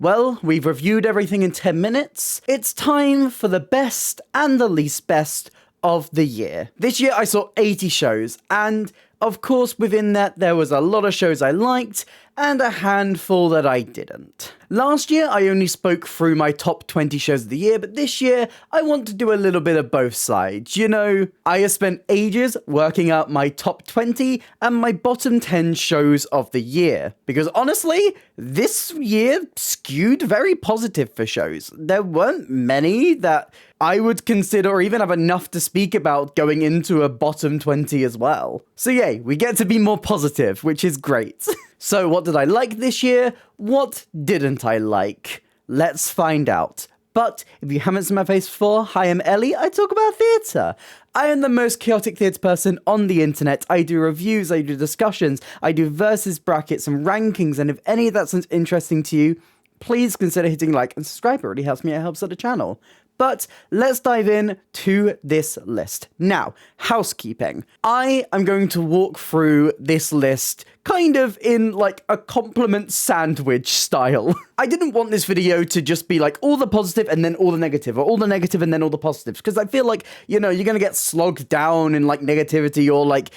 Well, we've reviewed everything in 10 minutes. It's time for the best and the least best of the year. This year I saw 80 shows, and of course within that there was a lot of shows I liked and a handful that I didn't. Last year I only spoke through my top 20 shows of the year, but this year I want to do a little bit of both sides. You know, I have spent ages working out my top 20 and my bottom 10 shows of the year, because honestly, this year skewed very positive for shows. There weren't many that I would consider or even have enough to speak about going into a bottom 20 as well. So yay, we get to be more positive, which is great. So what did I like this year? What didn't I like? Let's find out. But if you haven't seen my face before, hi, I'm Ellie. I talk about theatre. I am the most chaotic theatre person on the internet. I do reviews, I do discussions, I do versus brackets and rankings, and if any of that sounds interesting to you, please consider hitting like and subscribe. It really helps me, it helps out the channel. But let's dive in to this list. Now, housekeeping. I am going to walk through this list kind of in like a compliment sandwich style. I didn't want this video to just be like all the positive and then all the negative, or all the negative and then all the positives, because I feel like, you know, you're going to get slogged down in like negativity, or like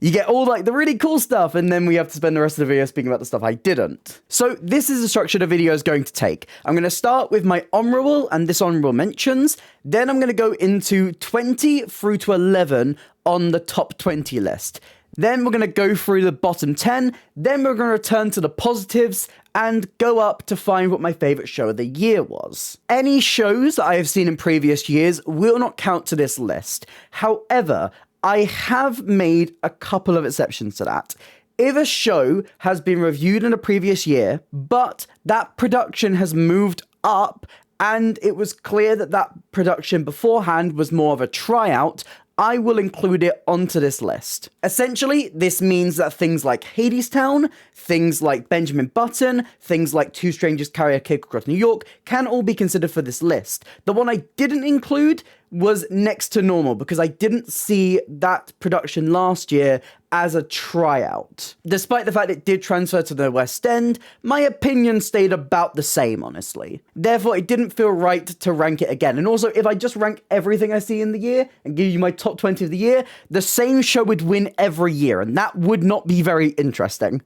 you get all like the really cool stuff, and then we have to spend the rest of the video speaking about the stuff I didn't. So this is the structure the video is going to take. I'm going to start with my honourable and dishonourable mentions. Then I'm going to go into 20 through to 11 on the top 20 list. Then we're going to go through the bottom 10. Then we're going to return to the positives and go up to find what my favourite show of the year was. Any shows that I have seen in previous years will not count to this list. However, I have made a couple of exceptions to that. If a show has been reviewed in a previous year, but that production has moved up and it was clear that that production beforehand was more of a tryout, I will include it onto this list. Essentially, this means that things like Hadestown, things like Benjamin Button, things like Two Strangers Carry a Cake Across New York can all be considered for this list. The one I didn't include was Next to Normal, because I didn't see that production last year as a tryout. Despite the fact it did transfer to the West End, my opinion stayed about the same, honestly. Therefore, it didn't feel right to rank it again. And also, if I just rank everything I see in the year and give you my top 20 of the year, the same show would win every year, and that would not be very interesting.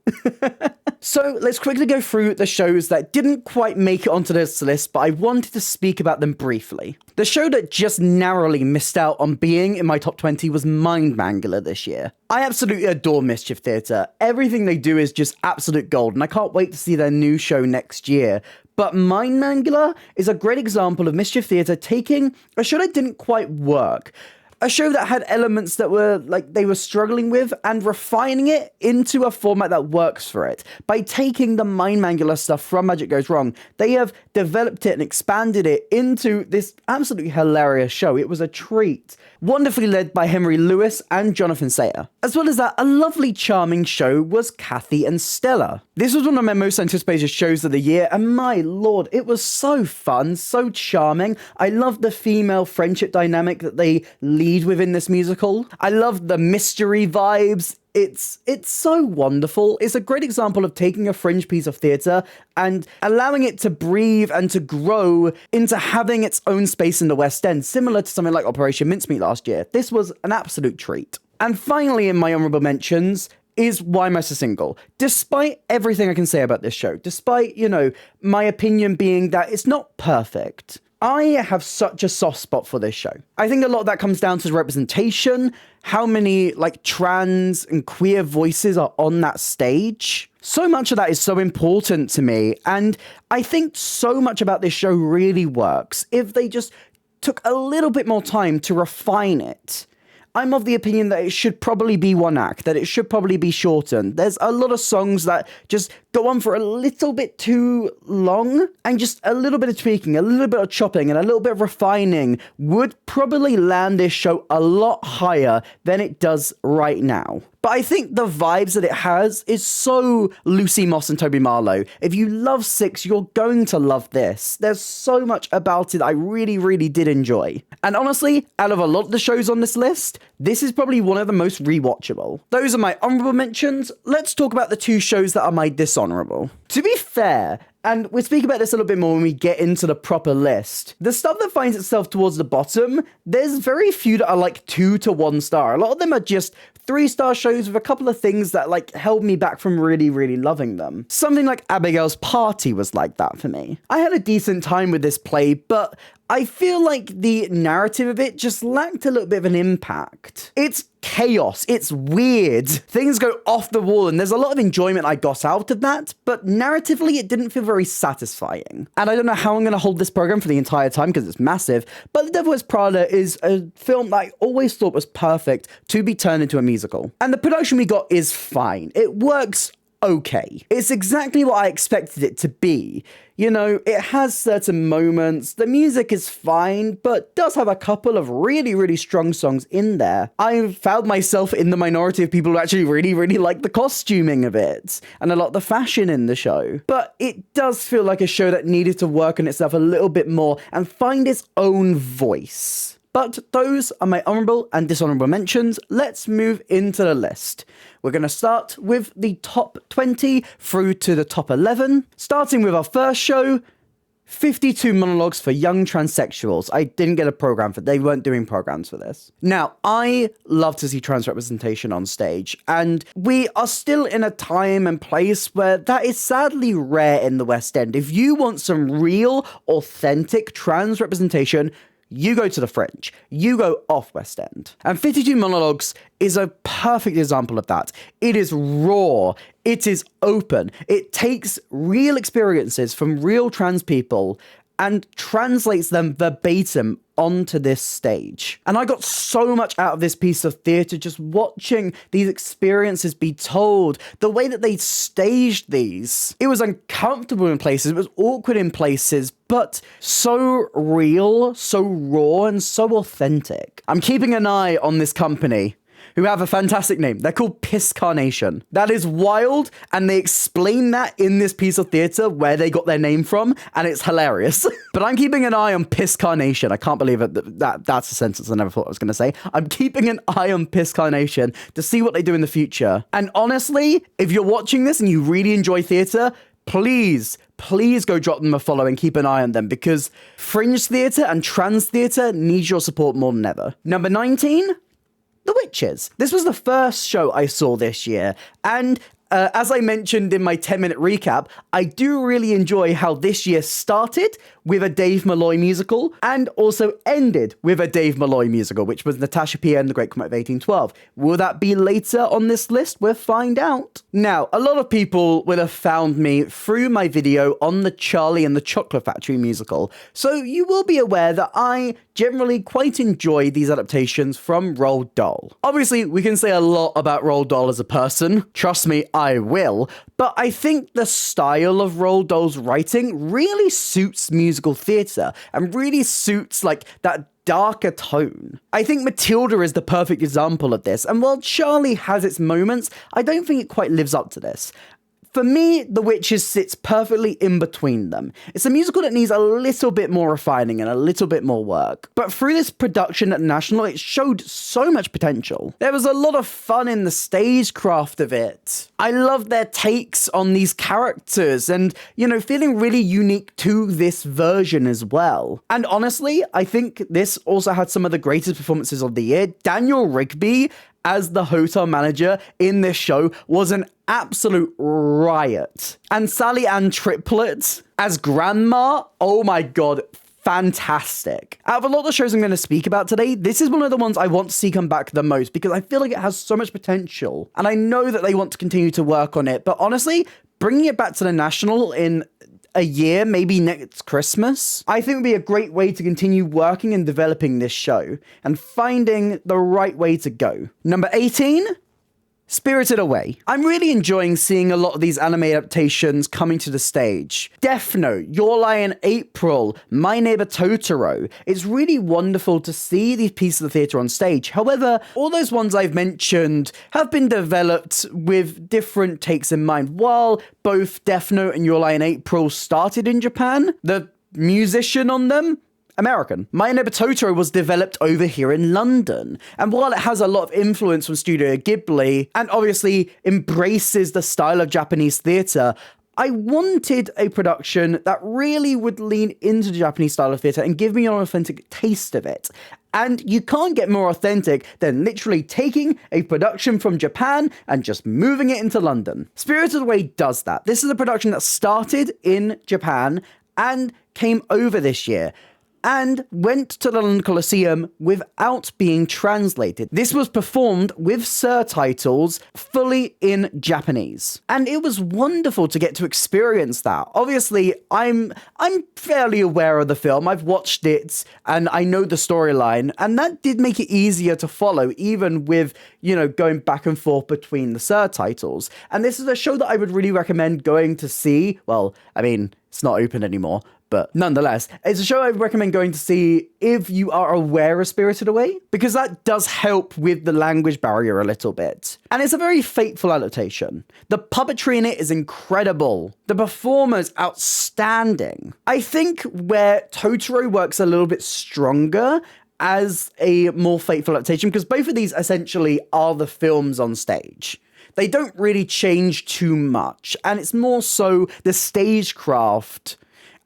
So let's quickly go through the shows that didn't quite make it onto this list, but I wanted to speak about them briefly. The show that just narrowly missed out on being in my top 20 was Mind Mangler this year. I absolutely adore Mischief Theatre. Everything they do is just absolute gold, and I can't wait to see their new show next year. But Mind Mangler is a great example of Mischief Theatre taking a show that didn't quite work, a show that had elements that were like they were struggling with, and refining it into a format that works for it. By taking the Mind Mangler stuff from Magic Goes Wrong, they have developed it and expanded it into this absolutely hilarious show. It was a treat. Wonderfully led by Henry Lewis and Jonathan Sayer. As well as that, a lovely charming show was Kathy and Stella. This was one of my most anticipated shows of the year, and my lord, it was so fun, so charming. I love the female friendship dynamic that they lead within this musical. I love the mystery vibes. It's so wonderful. It's a great example of taking a fringe piece of theatre and allowing it to breathe and to grow into having its own space in the West End, similar to something like Operation Mincemeat last year. This was an absolute treat. And finally, in my honourable mentions, is Why Am I So Single? Despite everything I can say about this show, despite, you know, my opinion being that it's not perfect, I have such a soft spot for this show. I think a lot of that comes down to the representation, how many like trans and queer voices are on that stage. So much of that is so important to me, and I think so much about this show really works if they just took a little bit more time to refine it. I'm of the opinion that it should probably be one act, that it should probably be shortened. There's a lot of songs that just go on for a little bit too long, and just a little bit of tweaking, a little bit of chopping, and a little bit of refining would probably land this show a lot higher than it does right now. But I think the vibes that it has is so Lucy Moss and Toby Marlowe. If you love Six, you're going to love this. There's so much about it I really, really did enjoy. And honestly, out of a lot of the shows on this list, this is probably one of the most rewatchable. Those are my honourable mentions. Let's talk about the two shows that are my dishonourable. To be fair, And we'll speak about this a little bit more when we get into the proper list. The stuff that finds itself towards the bottom, there's very few that are like 2 to 1 star. A lot of them are just 3-star shows with a couple of things that like held me back from really, really loving them. Something like Abigail's Party was like that for me. I had a decent time with this play, but I feel like the narrative of it just lacked a little bit of an impact. It's chaos, it's weird, things go off the wall, and there's a lot of enjoyment I got out of that, but narratively it didn't feel very satisfying. And I don't know how I'm going to hold this program for the entire time because it's massive, but The Devil Wears Prada is a film that I always thought was perfect to be turned into a musical. And the production we got is fine. It works okay. It's exactly what I expected it to be. You know, it has certain moments, the music is fine, but does have a couple of really, really strong songs in there. I found myself in the minority of people who actually really, really like the costuming of it, and a lot of the fashion in the show. But it does feel like a show that needed to work on itself a little bit more and find its own voice. But those are my honourable and dishonourable mentions. Let's move into the list. We're going to start with the top 20 through to the top 11. Starting with our first show, 52 monologues for young transsexuals. I didn't get a program for it. They weren't doing programs for this. Now, I love to see trans representation on stage, and we are still in a time and place where that is sadly rare in the West End. If you want some real, authentic trans representation, you go to the Fringe, you go off West End. And 52 Monologues is a perfect example of that. It is raw, it is open, it takes real experiences from real trans people and translates them verbatim onto this stage. And I got so much out of this piece of theatre just watching these experiences be told, the way that they staged these. It was uncomfortable in places, it was awkward in places, but so real, so raw, and so authentic. I'm keeping an eye on this company, who have a fantastic name. They're called Piss Carnation. That is wild, and they explain that in this piece of theatre where they got their name from, and it's hilarious. But I'm keeping an eye on Piss Carnation. I can't believe it. That's a sentence I never thought I was going to say. I'm keeping an eye on Piss Carnation to see what they do in the future. And honestly, if you're watching this and you really enjoy theatre, please go drop them a follow and keep an eye on them, because fringe theatre and trans theatre needs your support more than ever. Number 19, The Witches. This was the first show I saw this year, and as I mentioned in my 10-minute recap, I do really enjoy how this year started with a Dave Malloy musical and also ended with a Dave Malloy musical, which was Natasha Pierre and the Great Comet of 1812. Will that be later on this list? We'll find out. Now, a lot of people will have found me through my video on the Charlie and the Chocolate Factory musical, so you will be aware that I generally quite enjoy these adaptations from Roald Dahl. Obviously, we can say a lot about Roald Dahl as a person. Trust me, I will. But I think the style of Roald Dahl's writing really suits musical theatre and really suits like that darker tone. I think Matilda is the perfect example of this, and while Charlie has its moments, I don't think it quite lives up to this. For me, The Witches sits perfectly in between them. It's a musical that needs a little bit more refining and a little bit more work. But through this production at National, it showed so much potential. There was a lot of fun in the stagecraft of it. I loved their takes on these characters and, you know, feeling really unique to this version as well. And honestly, I think this also had some of the greatest performances of the year. Daniel Rigby as the hotel manager in this show was an absolute riot. And Sally Ann Triplett as grandma, oh my god, fantastic. Out of a lot of the shows I'm going to speak about today, this is one of the ones I want to see come back the most because I feel like it has so much potential. And I know that they want to continue to work on it, but honestly, bringing it back to the National in a year, maybe next Christmas, I think would be a great way to continue working and developing this show and finding the right way to go. Number 18, Spirited Away. I'm really enjoying seeing a lot of these anime adaptations coming to the stage. Death Note, Your Lie in April, My Neighbor Totoro. It's really wonderful to see these pieces of theatre on stage. However, all those ones I've mentioned have been developed with different takes in mind. While both Death Note and Your Lie in April started in Japan, the musician on them, American. My Neighbor Totoro was developed over here in London, and while it has a lot of influence from Studio Ghibli, and obviously embraces the style of Japanese theatre, I wanted a production that really would lean into the Japanese style of theatre and give me an authentic taste of it. And you can't get more authentic than literally taking a production from Japan and just moving it into London. Spirited Away does that. This is a production that started in Japan and came over this year and went to the London Coliseum without being translated. This was performed with surtitles fully in Japanese. And it was wonderful to get to experience that. Obviously, I'm fairly aware of the film. I've watched it and I know the storyline, and that did make it easier to follow, even with, going back and forth between the surtitles. And this is a show that I would really recommend going to see. Well, I mean, it's not open anymore, but nonetheless, it's a show I would recommend going to see if you are aware of Spirited Away, because that does help with the language barrier a little bit. And it's a very faithful adaptation. The puppetry in it is incredible. The performers, outstanding. I think where Totoro works a little bit stronger as a more faithful adaptation, because both of these essentially are the films on stage. They don't really change too much, and it's more so the stagecraft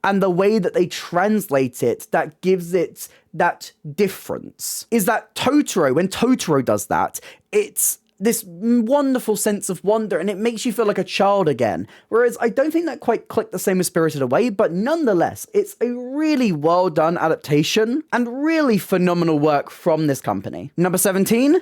and the way that they translate it that gives it that difference. Is that Totoro, when Totoro does that, it's this wonderful sense of wonder and it makes you feel like a child again. Whereas I don't think that quite clicked the same as Spirited Away, but nonetheless, it's a really well done adaptation and really phenomenal work from this company. Number 17,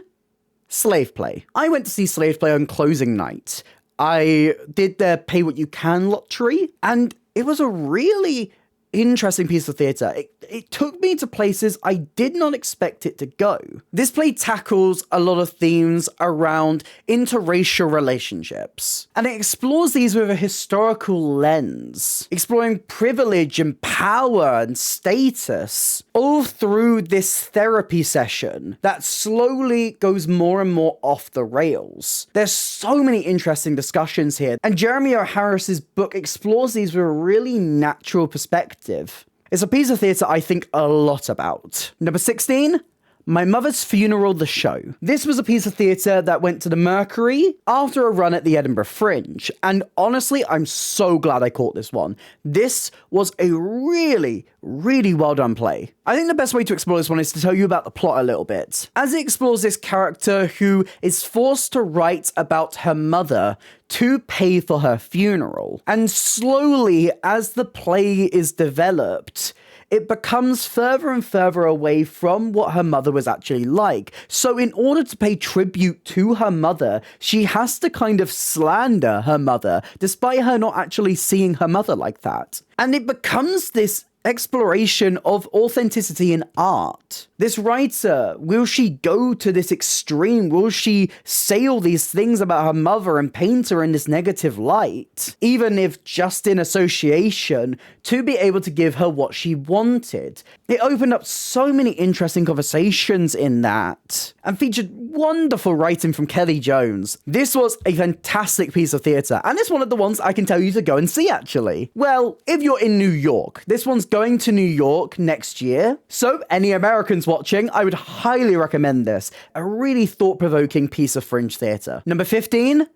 Slave Play. I went to see Slave Play on closing night. I did their Pay What You Can lottery, and it was a really interesting piece of theatre. It took me to places I did not expect it to go. This play tackles a lot of themes around interracial relationships, and it explores these with a historical lens, exploring privilege and power and status, all through this therapy session that slowly goes more and more off the rails. There's so many interesting discussions here, and Jeremy O. Harris's book explores these with a really natural perspective. It's a piece of theatre I think a lot about. Number 16, My Mother's Funeral, the Show. This was a piece of theatre that went to the Mercury after a run at the Edinburgh Fringe, and honestly, I'm so glad I caught this one. This was a really, really well done play. I think the best way to explore this one is to tell you about the plot a little bit, as it explores this character who is forced to write about her mother to pay for her funeral. And slowly, as the play is developed, it becomes further and further away from what her mother was actually like. So in order to pay tribute to her mother, she has to kind of slander her mother, despite her not actually seeing her mother like that. And it becomes this exploration of authenticity in art. This writer, will she go to this extreme? Will she say all these things about her mother and paint her in this negative light, even if just in association, to be able to give her what she wanted? It opened up so many interesting conversations in that, and featured wonderful writing from Kelly Jones. This was a fantastic piece of theatre, and it's one of the ones I can tell you to go and see, actually. Well, if you're in New York, this one's going to New York next year, so any Americans watching, I would highly recommend this. A really thought-provoking piece of fringe theatre. Number 15,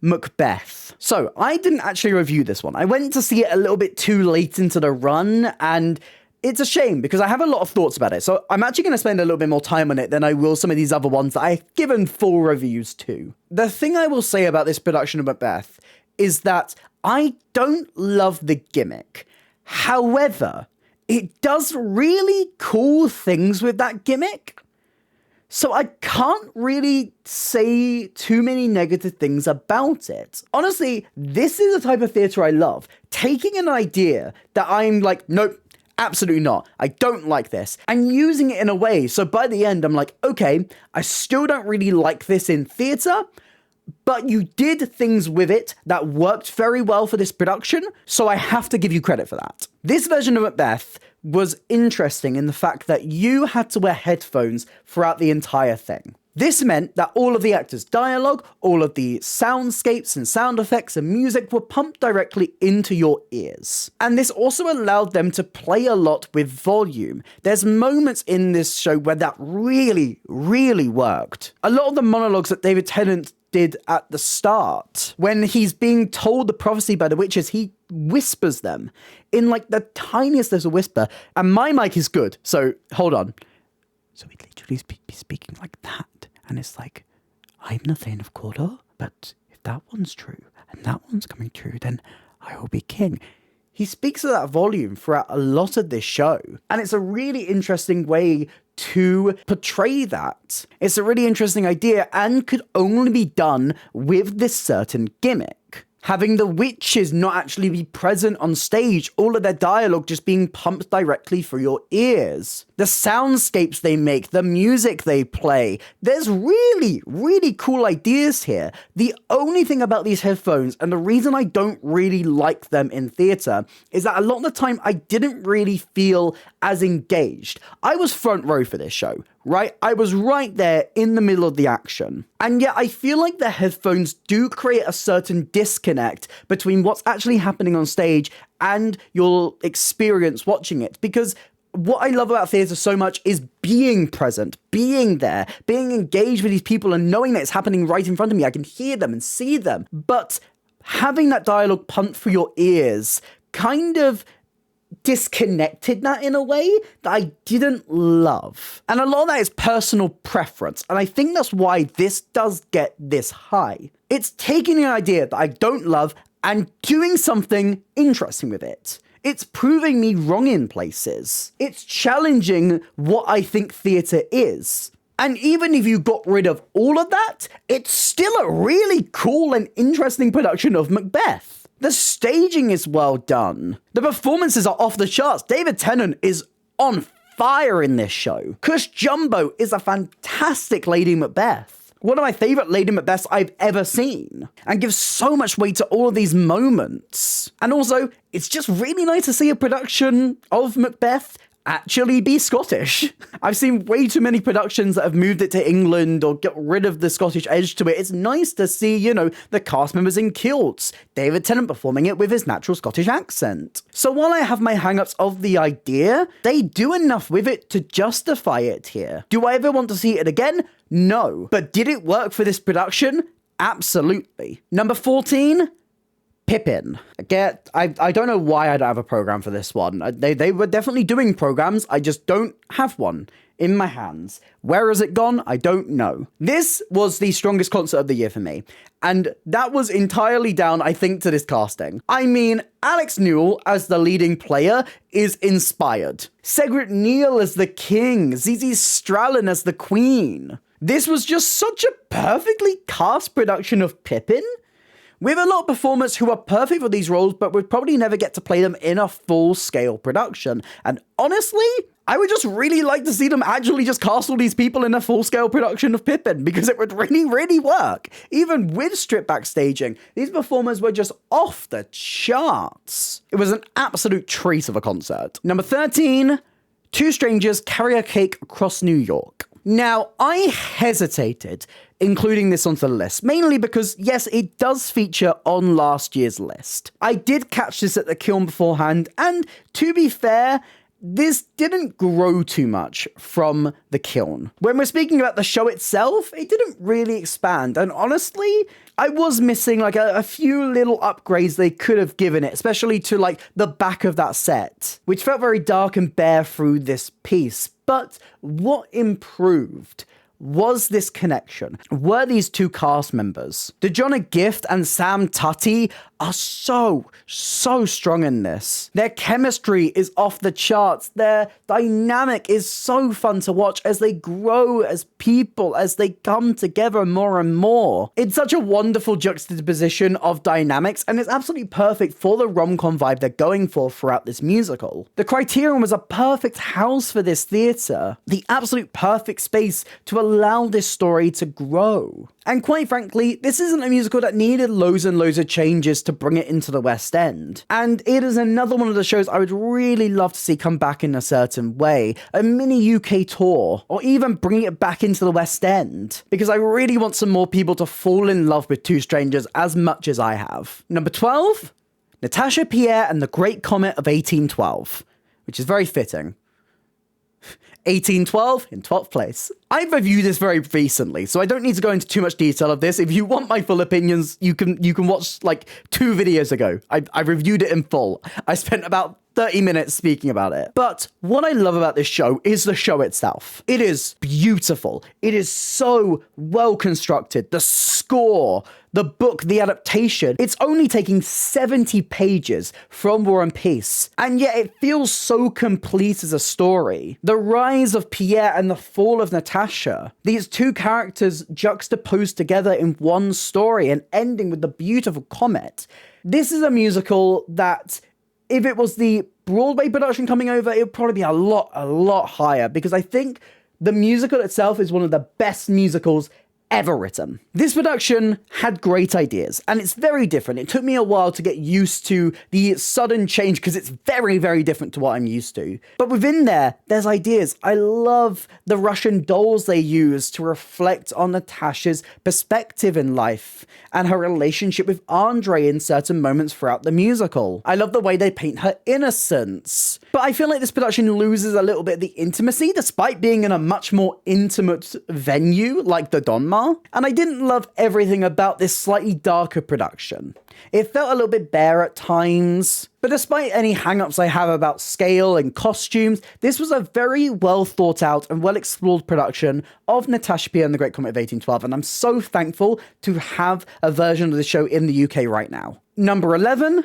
Macbeth. So, I didn't actually review this one. I went to see it a little bit too late into the run, and it's a shame because I have a lot of thoughts about it. So, I'm actually going to spend a little bit more time on it than I will some of these other ones that I've given full reviews to. The thing I will say about this production of Macbeth is that I don't love the gimmick. However, it does really cool things with that gimmick. So I can't really say too many negative things about it. Honestly, this is the type of theatre I love. Taking an idea that I'm like, nope, absolutely not. I don't like this. And using it in a way, so by the end, I'm like, okay, I still don't really like this in theatre, but you did things with it that worked very well for this production, so I have to give you credit for that. This version of Macbeth was interesting in the fact that you had to wear headphones throughout the entire thing. This meant that all of the actors' dialogue, all of the soundscapes and sound effects and music were pumped directly into your ears. And this also allowed them to play a lot with volume. There's moments in this show where that really, really worked. A lot of the monologues that David Tennant did at the start. When he's being told the prophecy by the witches, he whispers them in like the tiniest little whisper. And my mic is good, so hold on. So he'd literally be speaking like that. And it's like, I'm the Thane of Cawdor, but if that one's true and that one's coming true, then I will be king. He speaks at that volume throughout a lot of this show. And it's a really interesting way to portray that. It's a really interesting idea and could only be done with this certain gimmick. Having the witches not actually be present on stage, all of their dialogue just being pumped directly through your ears. The soundscapes they make, the music they play. There's really, really cool ideas here. The only thing about these headphones, and the reason I don't really like them in theatre, is that a lot of the time I didn't really feel as engaged. I was front row for this show, right? I was right there in the middle of the action. And yet I feel like the headphones do create a certain disconnect between what's actually happening on stage and your experience watching it. Because what I love about theatre so much is being present, being there, being engaged with these people and knowing that it's happening right in front of me. I can hear them and see them. But having that dialogue pumped through your ears kind of disconnected that in a way that I didn't love. And a lot of that is personal preference. And I think that's why this does get this high. It's taking an idea that I don't love and doing something interesting with it. It's proving me wrong in places. It's challenging what I think theatre is. And even if you got rid of all of that, it's still a really cool and interesting production of Macbeth. The staging is well done. The performances are off the charts. Daveatron is on fire in this show. Cush Jumbo is a fantastic Lady Macbeth. One of my favourite Lady Macbeths I've ever seen, and gives so much weight to all of these moments. And also, it's just really nice to see a production of Macbeth actually be Scottish. I've seen way too many productions that have moved it to England or get rid of the Scottish edge to it. It's nice to see, the cast members in kilts, Daveatron performing it with his natural Scottish accent. So while I have my hang-ups of the idea, they do enough with it to justify it here. Do I ever want to see it again? No. But did it work for this production? Absolutely. Number 14, Pippin. Again, I don't know why I don't have a program for this one. They were definitely doing programs, I just don't have one in my hands. Where has it gone? I don't know. This was the strongest concert of the year for me, and that was entirely down, I think, to this casting. I mean, Alex Newell as the leading player is inspired. Cedric Neal as the king, Zizi Strallen as the queen. This was just such a perfectly cast production of Pippin, with a lot of performers who are perfect for these roles, but would probably never get to play them in a full-scale production. And honestly, I would just really like to see them actually just cast all these people in a full-scale production of Pippin, because it would really, really work. Even with stripped-back staging, these performers were just off the charts. It was an absolute treat of a concert. Number 13, Two Strangers Carry a Cake Across New York. Now, I hesitated including this onto the list, mainly because, yes, it does feature on last year's list. I did catch this at the Kiln beforehand, and to be fair, this didn't grow too much from the Kiln. When we're speaking about the show itself, it didn't really expand, and honestly, I was missing like a few little upgrades they could have given it, especially to like the back of that set, which felt very dark and bare through this piece. But what improved was this connection, were these two cast members. Dejonna Gift and Sam Tutty are so strong in this. Their chemistry is off the charts. Their dynamic is so fun to watch as they grow as people, as they come together more and more. It's such a wonderful juxtaposition of dynamics, and it's absolutely perfect for the rom-com vibe they're going for throughout this musical. The Criterion was a perfect house for this theatre, the absolute perfect space to allow this story to grow. And quite frankly, this isn't a musical that needed loads and loads of changes to bring it into the West End. And it is another one of the shows I would really love to see come back in a certain way. A mini UK tour, or even bring it back into the West End. Because I really want some more people to fall in love with Two Strangers as much as I have. Number 12, Natasha Pierre and the Great Comet of 1812, which is very fitting. 1812 in 12th place. I've reviewed this very recently, so I don't need to go into too much detail of this. If you want my full opinions, you can watch like 2 videos ago. I reviewed it in full. I spent about 30 minutes speaking about it. But what I love about this show is the show itself. It is beautiful. It is so well constructed. The score, the book, the adaptation. It's only taking 70 pages from War and Peace, and yet it feels so complete as a story. The rise of Pierre and the fall of Natasha. These 2 characters juxtaposed together in one story and ending with the beautiful comet. This is a musical that, if it was the Broadway production coming over, it would probably be a lot higher, because I think the musical itself is one of the best musicals ever written. This production had great ideas, and it's very different. It took me a while to get used to the sudden change, because it's very, very different to what I'm used to. But within there's ideas. I love the Russian dolls they use to reflect on Natasha's perspective in life and her relationship with Andre in certain moments throughout the musical. I love the way they paint her innocence. But I feel like this production loses a little bit of the intimacy, despite being in a much more intimate venue like the Donmar. And I didn't love everything about this slightly darker production. It felt a little bit bare at times, but despite any hang-ups I have about scale and costumes, this was a very well thought out and well explored production of Natasha Pierre and the Great Comet of 1812, and I'm so thankful to have a version of the show in the UK right now. Number 11,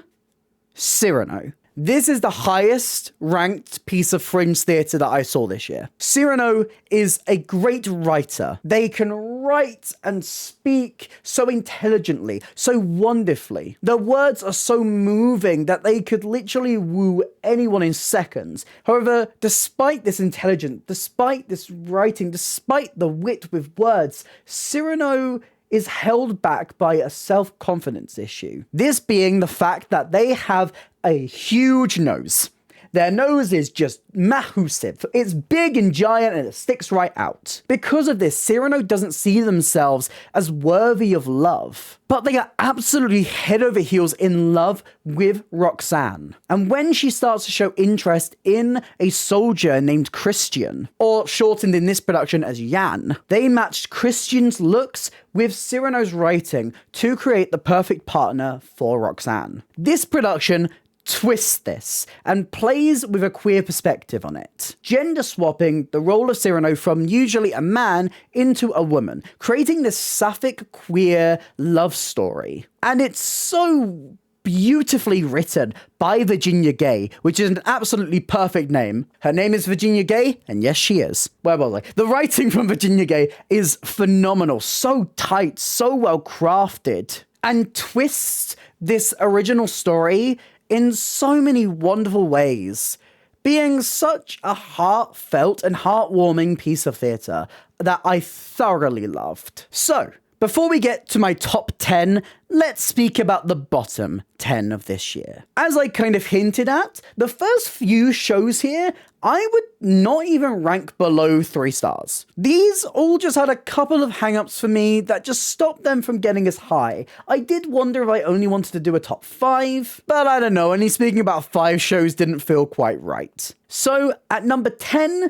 Cyrano. This is the highest ranked piece of fringe theatre that I saw this year. Cyrano is a great writer. They can write and speak so intelligently, so wonderfully. The words are so moving that they could literally woo anyone in seconds. However, despite this intelligence, despite this writing, despite the wit with words, Cyrano is held back by a self-confidence issue. This being the fact that they have a huge nose. Their nose is just massive. It's big and giant and it sticks right out. Because of this, Cyrano doesn't see themselves as worthy of love. But they are absolutely head over heels in love with Roxanne. And when she starts to show interest in a soldier named Christian, or shortened in this production as Jan, they matched Christian's looks with Cyrano's writing to create the perfect partner for Roxanne. This production twists this and plays with a queer perspective on it, gender swapping the role of Cyrano from usually a man into a woman, creating this sapphic queer love story. And it's so beautifully written by Virginia Gay, which is an absolutely perfect name. Her name is Virginia Gay, and yes, she is. Where was I? The writing from Virginia Gay is phenomenal, so tight, so well crafted, and twists this original story in so many wonderful ways, being such a heartfelt and heartwarming piece of theatre that I thoroughly loved. So, before we get to my top 10, let's speak about the bottom 10 of this year. As I kind of hinted at, the first few shows here, I would not even rank below 3 stars. These all just had a couple of hang-ups for me that just stopped them from getting as high. I did wonder if I only wanted to do a top 5, but I don't know, only speaking about 5 shows didn't feel quite right. So, at number 10,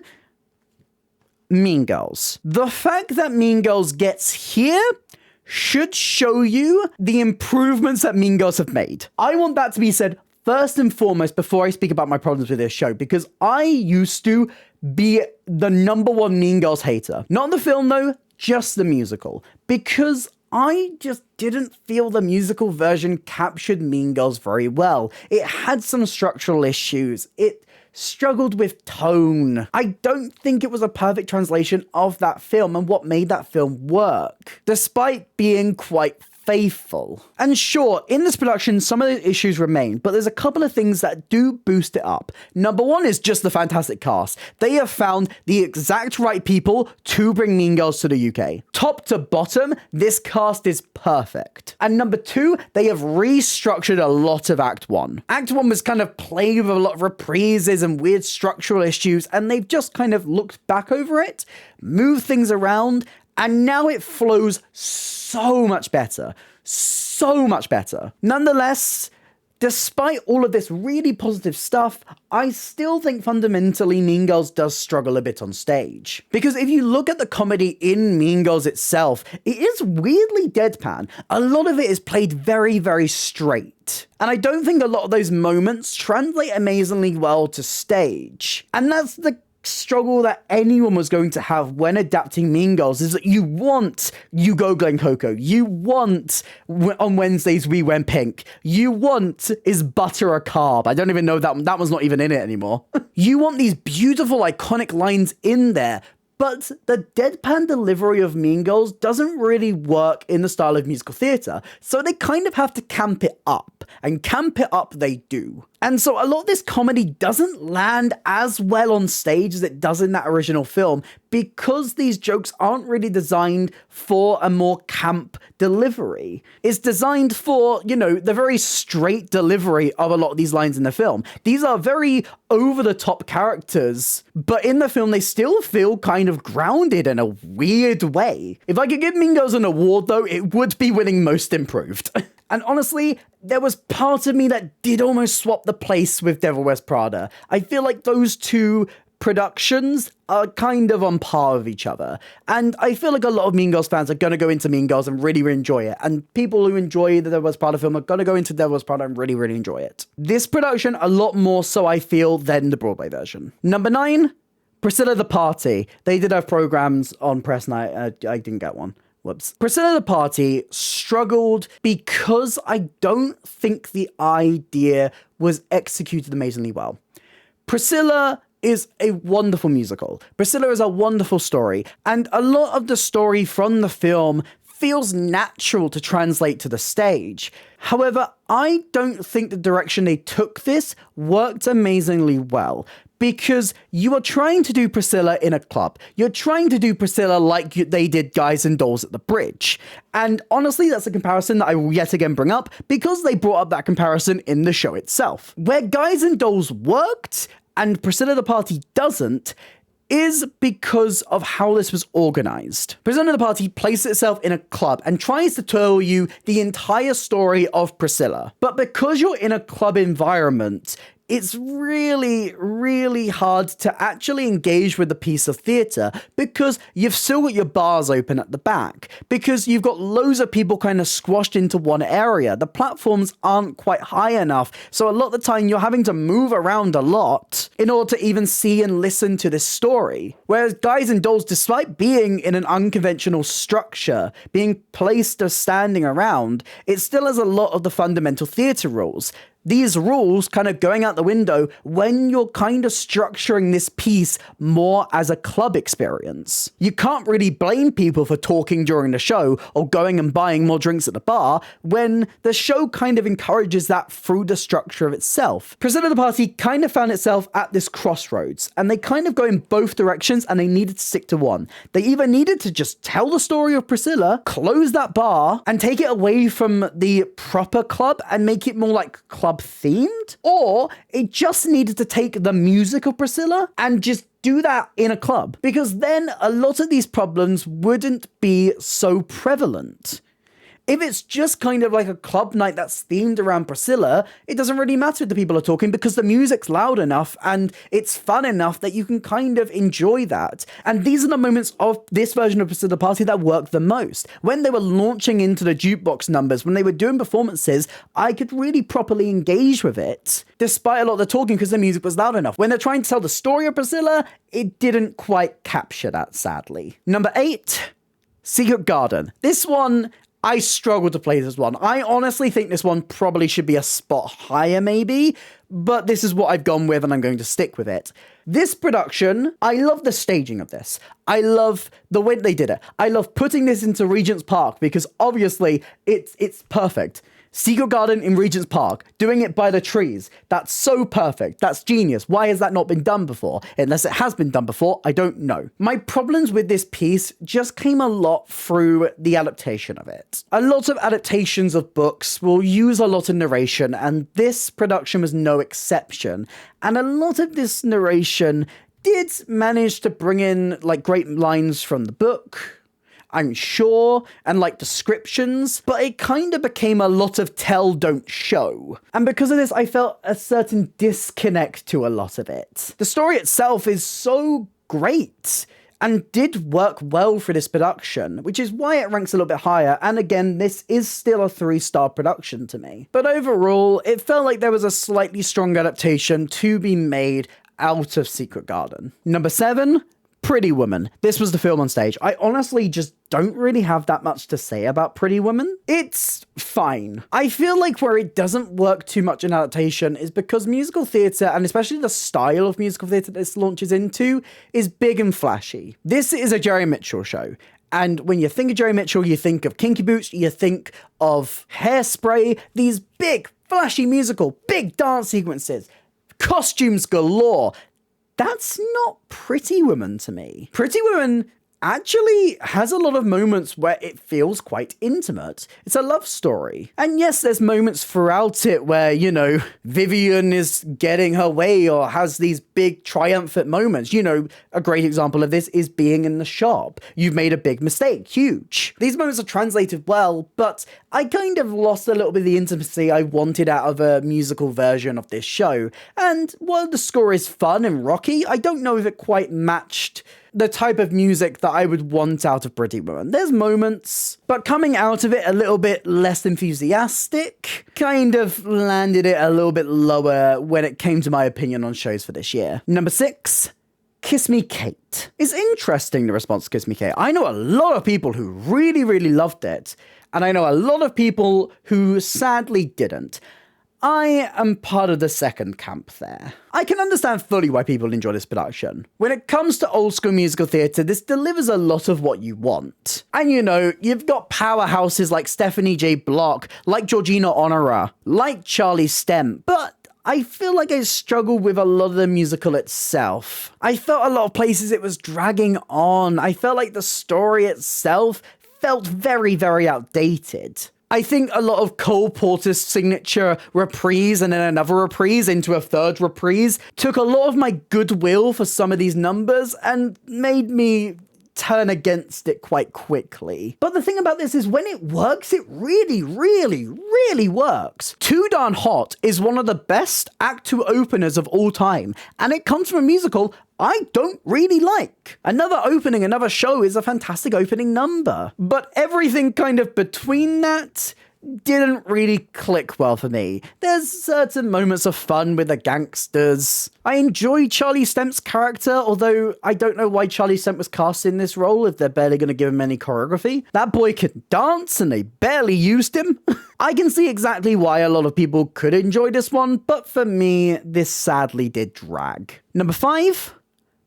Mean Girls. The fact that Mean Girls gets here should show you the improvements that Mean Girls have made. I want that to be said first and foremost before I speak about my problems with this show, because I used to be the number 1 Mean Girls hater. Not the film though, just the musical. Because I just didn't feel the musical version captured Mean Girls very well. It had some structural issues. It struggled with tone. I don't think it was a perfect translation of that film and what made that film work, despite being quite faithful. And sure, in this production, some of the issues remain, but there's a couple of things that do boost it up. Number 1 is just the fantastic cast. They have found the exact right people to bring Mean Girls to the UK. Top to bottom, this cast is perfect. And number 2, they have restructured a lot of Act 1. Act 1 was kind of plagued with a lot of reprises and weird structural issues, and they've just kind of looked back over it, moved things around, and now it flows so much better. So much better. Nonetheless, Despite all of this really positive stuff, I still think fundamentally Mean Girls does struggle a bit on stage. Because if you look at the comedy in Mean Girls itself, it is weirdly deadpan. A lot of it is played very, very straight. And I don't think a lot of those moments translate amazingly well to stage. And that's the struggle that anyone was going to have when adapting Mean Girls, is that you want You Go Glen Coco, you want On Wednesdays We Went Pink, you want Is Butter a Carb? I don't even know that one's not even in it anymore. You want these beautiful iconic lines in there, but the deadpan delivery of Mean Girls doesn't really work in the style of musical theatre, so they kind of have to camp it up, and camp it up they do. And so a lot of this comedy doesn't land as well on stage as it does in that original film, because these jokes aren't really designed for a more camp delivery. It's designed for, you know, the very straight delivery of a lot of these lines in the film. These are very over-the-top characters, but in the film they still feel kind of grounded in a weird way. If I could give Mean Girls an award though, it would be winning Most Improved. And honestly, there was part of me that did almost swap the place with Devil Wears Prada. I feel like those two productions are kind of on par with each other. And I feel like a lot of Mean Girls fans are going to go into Mean Girls and really, really enjoy it. And people who enjoy the Devil Wears Prada film are going to go into Devil Wears Prada and really, really enjoy it. This production, a lot more so, I feel, than the Broadway version. Number 9, Priscilla the Party. They did have programs on press night. I didn't get one. Whoops. Priscilla the Party struggled because I don't think the idea was executed amazingly well. Priscilla is a wonderful musical. Priscilla is a wonderful story, and a lot of the story from the film feels natural to translate to the stage. However, I don't think the direction they took this worked amazingly well, because you are trying to do Priscilla in a club. You're trying to do Priscilla like they did Guys and Dolls at the Bridge. And honestly, that's a comparison that I will yet again bring up, because they brought up that comparison in the show itself. Where Guys and Dolls worked and Priscilla the Party doesn't is because of how this was organized. Priscilla the Party places itself in a club and tries to tell you the entire story of Priscilla. But because you're in a club environment, it's really, really hard to actually engage with the piece of theatre, because you've still got your bars open at the back, because you've got loads of people kind of squashed into one area. The platforms aren't quite high enough, so a lot of the time you're having to move around a lot in order to even see and listen to this story. Whereas Guys and Dolls, despite being in an unconventional structure, being placed or standing around, it still has a lot of the fundamental theatre rules. These rules kind of going out the window when you're kind of structuring this piece more as a club experience. You can't really blame people for talking during the show or going and buying more drinks at the bar when the show kind of encourages that through the structure of itself. Priscilla the Party kind of found itself at this crossroads, and they kind of go in both directions, and they needed to stick to one. They either needed to just tell the story of Priscilla, close that bar, and take it away from the proper club and make it more like club themed, or it just needed to take the music of Priscilla and just do that in a club, because then a lot of these problems wouldn't be so prevalent. If it's just kind of like a club night that's themed around Priscilla, it doesn't really matter if the people are talking, because the music's loud enough and it's fun enough that you can kind of enjoy that. And these are the moments of this version of Priscilla Party that work the most. When they were launching into the jukebox numbers, when they were doing performances, I could really properly engage with it, despite a lot of the talking, because the music was loud enough. When they're trying to tell the story of Priscilla, it didn't quite capture that, sadly. Number 8, Secret Garden. This one, I struggle to play this one. I honestly think this one probably should be a spot higher maybe, but this is what I've gone with and I'm going to stick with it. This production, I love the staging of this. I love the way they did it. I love putting this into Regent's Park, because obviously it's perfect. Secret Garden in Regent's Park, doing it by the trees. That's so perfect. That's genius. Why has that not been done before? Unless it has been done before, I don't know. My problems with this piece just came a lot through the adaptation of it. A lot of adaptations of books will use a lot of narration, and this production was no exception. And a lot of this narration did manage to bring in like great lines from the book. I'm sure, and like descriptions, but it kind of became a lot of tell, don't show. And because of this, I felt a certain disconnect to a lot of it. The story itself is so great and did work well for this production, which is why it ranks a little bit higher. And again, this is still a 3-star production to me. But overall, it felt like there was a slightly strong adaptation to be made out of Secret Garden. Number 7, Pretty Woman. This was the film on stage. I honestly just don't really have that much to say about Pretty Woman. It's fine. I feel like where it doesn't work too much in adaptation is because musical theatre, and especially the style of musical theatre this launches into, is big and flashy. This is a Jerry Mitchell show. And when you think of Jerry Mitchell, you think of Kinky Boots, you think of Hairspray, these big, flashy musical, big dance sequences, costumes galore. That's not Pretty Woman to me. Pretty Woman actually has a lot of moments where it feels quite intimate. It's a love story. And yes, there's moments throughout it where, you know, Vivian is getting her way or has these big triumphant moments. You know, a great example of this is being in the shop. You've made a big mistake. Huge. These moments are translated well, but I kind of lost a little bit of the intimacy I wanted out of a musical version of this show. And while the score is fun and rocky, I don't know if it quite matched the type of music that I would want out of Pretty Woman. There's moments, but coming out of it a little bit less enthusiastic kind of landed it a little bit lower when it came to my opinion on shows for this year. Number 6, Kiss Me Kate. It's interesting, the response to Kiss Me Kate. I know a lot of people who really, really loved it, and I know a lot of people who sadly didn't. I am part of the second camp there. I can understand fully why people enjoy this production. When it comes to old school musical theatre, this delivers a lot of what you want. And you know, you've got powerhouses like Stephanie J. Block, like Georgina Honorer, like Charlie Stemp, but I feel like I struggled with a lot of the musical itself. I felt a lot of places it was dragging on. I felt like the story itself felt very, very outdated. I think a lot of Cole Porter's signature reprise and then another reprise into a third reprise took a lot of my goodwill for some of these numbers and made me turn against it quite quickly. But the thing about this is when it works, it really, really, really works. Too Darn Hot is one of the best Act 2 openers of all time, and it comes from a musical I don't really like. Another opening, another show is a fantastic opening number. But everything kind of between that didn't really click well for me. There's certain moments of fun with the gangsters. I enjoy Charlie Stemp's character, although I don't know why Charlie Stemp was cast in this role if they're barely going to give him any choreography. That boy can dance and they barely used him. I can see exactly why a lot of people could enjoy this one, but for me, this sadly did drag. Number 5,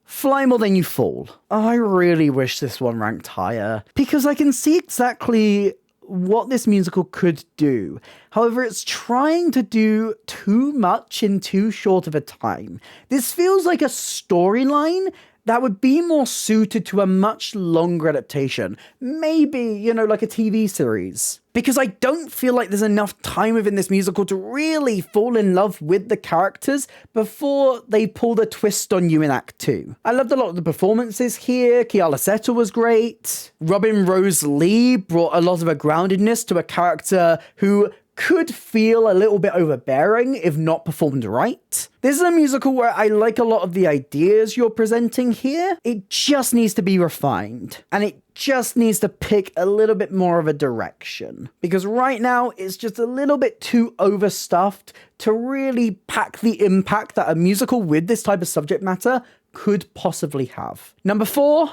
Fly More Than You Fall. Oh, I really wish this one ranked higher, because I can see exactly what this musical could do. However, it's trying to do too much in too short of a time. This feels like a storyline that would be more suited to a much longer adaptation. Maybe, you know, like a TV series. Because I don't feel like there's enough time within this musical to really fall in love with the characters before they pull the twist on you in Act 2. I loved a lot of the performances here. Keala Settle was great. Robin Rose Lee brought a lot of a groundedness to a character who could feel a little bit overbearing if not performed right. This is a musical where I like a lot of the ideas you're presenting here. It just needs to be refined, and it just needs to pick a little bit more of a direction. Because right now, it's just a little bit too overstuffed to really pack the impact that a musical with this type of subject matter could possibly have. Number 4,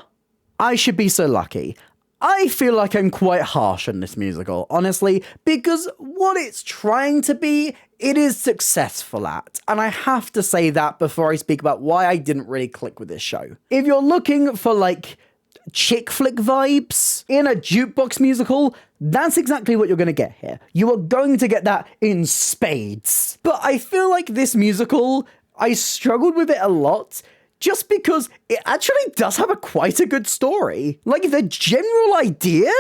I Should Be So Lucky. I feel like I'm quite harsh on this musical, honestly, because what it's trying to be, it is successful at. And I have to say that before I speak about why I didn't really click with this show. If you're looking for, like, chick flick vibes in a jukebox musical, that's exactly what you're going to get here. You are going to get that in spades. But I feel like this musical, I struggled with it a lot, just because it actually does have quite a good story. Like, the general idea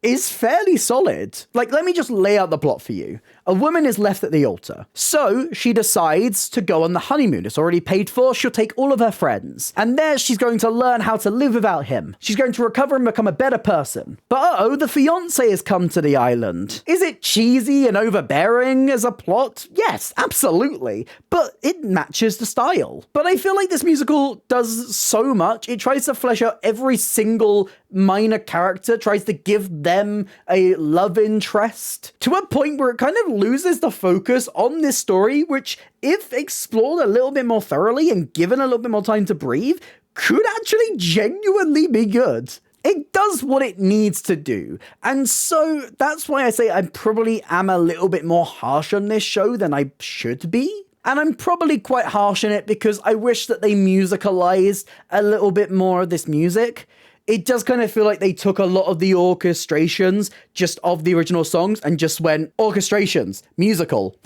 is fairly solid. Like, let me just lay out the plot for you. A woman is left at the altar. So she decides to go on the honeymoon. It's already paid for. She'll take all of her friends. And there she's going to learn how to live without him. She's going to recover and become a better person. But uh-oh, the fiancé has come to the island. Is it cheesy and overbearing as a plot? Yes, absolutely. But it matches the style. But I feel like this musical does so much. It tries to flesh out every single minor character, tries to give them a love interest to a point where it kind of loses the focus on this story, which, if explored a little bit more thoroughly and given a little bit more time to breathe, could actually genuinely be good. It does what it needs to do. And so that's why I say I probably am a little bit more harsh on this show than I should be. And I'm probably quite harsh on it because I wish that they musicalized a little bit more of this music. It does kind of feel like they took a lot of the orchestrations just of the original songs and just went, orchestrations, musical,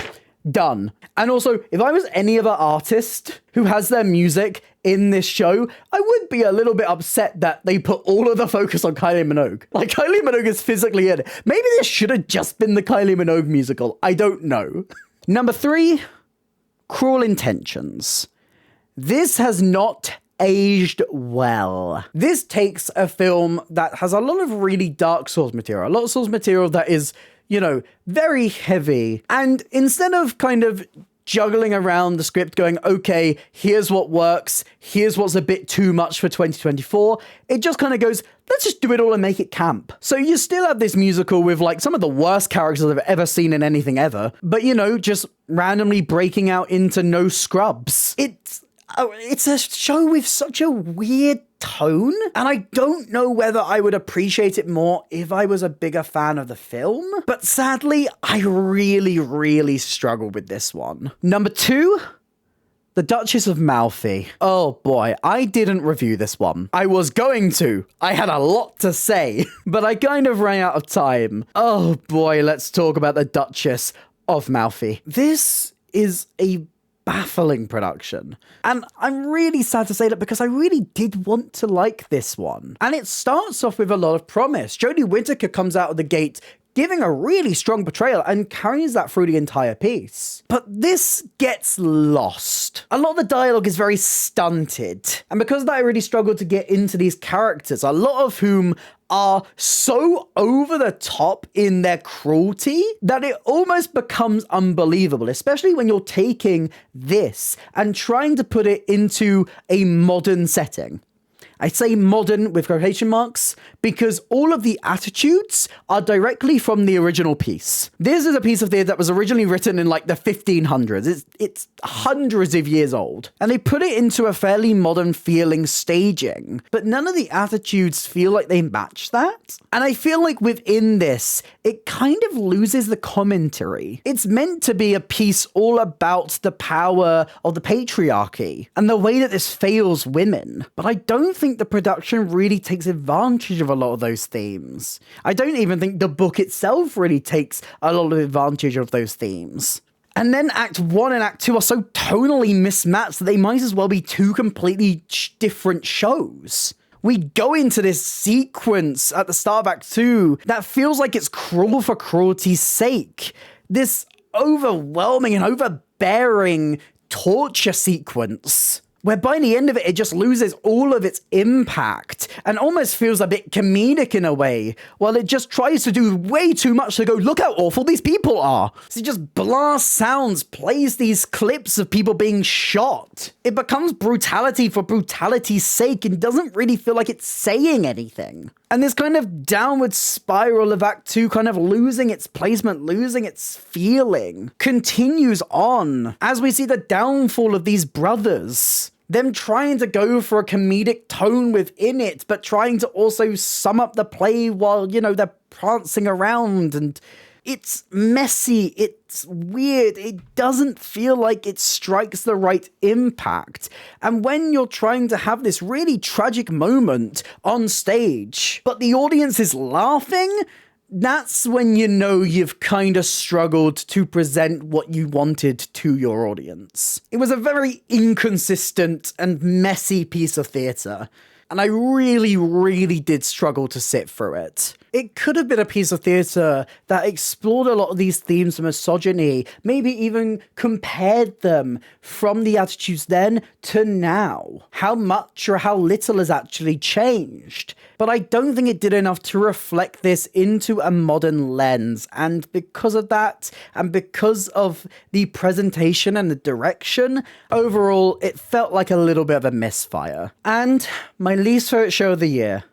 done. And also, if I was any other artist who has their music in this show, I would be a little bit upset that they put all of the focus on Kylie Minogue. Like, Kylie Minogue is physically in it. Maybe this should have just been the Kylie Minogue musical. I don't know. Number 3, Cruel Intentions. This has not aged well. This takes a film that has a lot of really dark source material, a lot of source material that is, you know, very heavy. And instead of kind of juggling around the script going, okay, here's what works, here's what's a bit too much for 2024, it just kind of goes, let's just do it all and make it camp. So you still have this musical with like some of the worst characters I've ever seen in anything ever, but you know, just randomly breaking out into no scrubs. It's a show with such a weird tone, and I don't know whether I would appreciate it more if I was a bigger fan of the film, but sadly, I really, really struggle with this one. Number 2, The Duchess of Malfi. Oh boy, I didn't review this one. I was going to. I had a lot to say, but I kind of ran out of time. Oh boy, let's talk about The Duchess of Malfi. This is a baffling production. And I'm really sad to say that because I really did want to like this one. And it starts off with a lot of promise. Jodie Whittaker comes out of the gate giving a really strong portrayal and carries that through the entire piece. But this gets lost. A lot of the dialogue is very stunted. And because of that, I really struggled to get into these characters, a lot of whom are so over the top in their cruelty that it almost becomes unbelievable, especially when you're taking this and trying to put it into a modern setting. I say modern with quotation marks because all of the attitudes are directly from the original piece. This is a piece of theatre that was originally written in like the 1500s. It's hundreds of years old. And they put it into a fairly modern feeling staging, but none of the attitudes feel like they match that. And I feel like within this, it kind of loses the commentary. It's meant to be a piece all about the power of the patriarchy and the way that this fails women. But I don't think the production really takes advantage of a lot of those themes. I don't even think the book itself really takes a lot of advantage of those themes. And then Act 1 and Act 2 are so tonally mismatched that they might as well be two completely different shows. We go into this sequence at the start of Act 2 that feels like it's cruel for cruelty's sake. This overwhelming and overbearing torture sequence, where by the end of it, it just loses all of its impact and almost feels a bit comedic in a way, while it just tries to do way too much to go, look how awful these people are. So it just blasts sounds, plays these clips of people being shot. It becomes brutality for brutality's sake and doesn't really feel like it's saying anything. And this kind of downward spiral of Act 2 kind of losing its placement, losing its feeling, continues on as we see the downfall of these brothers. Them trying to go for a comedic tone within it, but trying to also sum up the play while, you know, they're prancing around, and it's messy, it's weird, it doesn't feel like it strikes the right impact. And when you're trying to have this really tragic moment on stage, but the audience is laughing, that's when you know you've kind of struggled to present what you wanted to your audience. It was a very inconsistent and messy piece of theatre, and I really, really did struggle to sit through it. It could have been a piece of theatre that explored a lot of these themes of misogyny, maybe even compared them from the attitudes then to now. How much or how little has actually changed. But I don't think it did enough to reflect this into a modern lens. And because of that, and because of the presentation and the direction, overall, it felt like a little bit of a misfire. And my least favourite show of the year,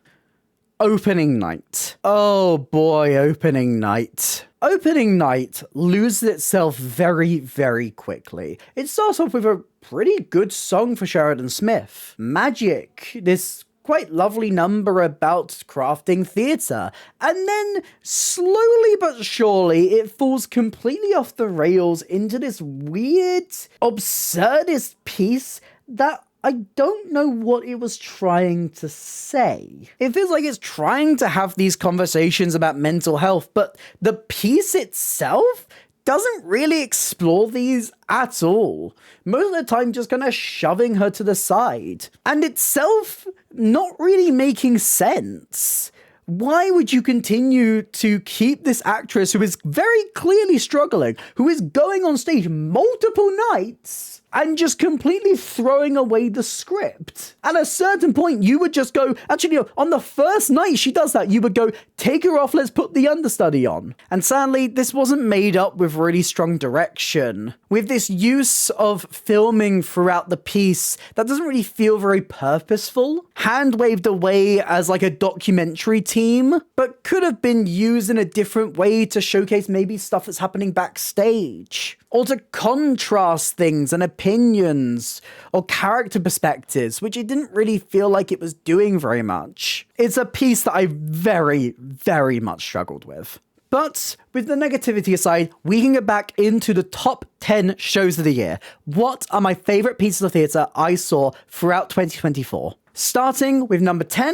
Opening Night. Oh boy, Opening Night. Opening Night loses itself very, very quickly. It starts off with a pretty good song for Sheridan Smith. Magic, this quite lovely number about crafting theatre. And then, slowly but surely, it falls completely off the rails into this weird, absurdist piece that I don't know what it was trying to say. It feels like it's trying to have these conversations about mental health, but the piece itself doesn't really explore these at all. Most of the time just kind of shoving her to the side. And itself not really making sense. Why would you continue to keep this actress who is very clearly struggling, who is going on stage multiple nights, and just completely throwing away the script? At a certain point, you would just go, actually, on the first night she does that, you would go, take her off, let's put the understudy on. And sadly, this wasn't made up with really strong direction. With this use of filming throughout the piece that doesn't really feel very purposeful, hand-waved away as like a documentary team, but could have been used in a different way to showcase maybe stuff that's happening backstage, or to contrast things and opinions or character perspectives, which it didn't really feel like it was doing very much. It's a piece that I very, very much struggled with. But with the negativity aside, we can get back into the top 10 shows of the year. What are my favourite pieces of theatre I saw throughout 2024? Starting with number 10,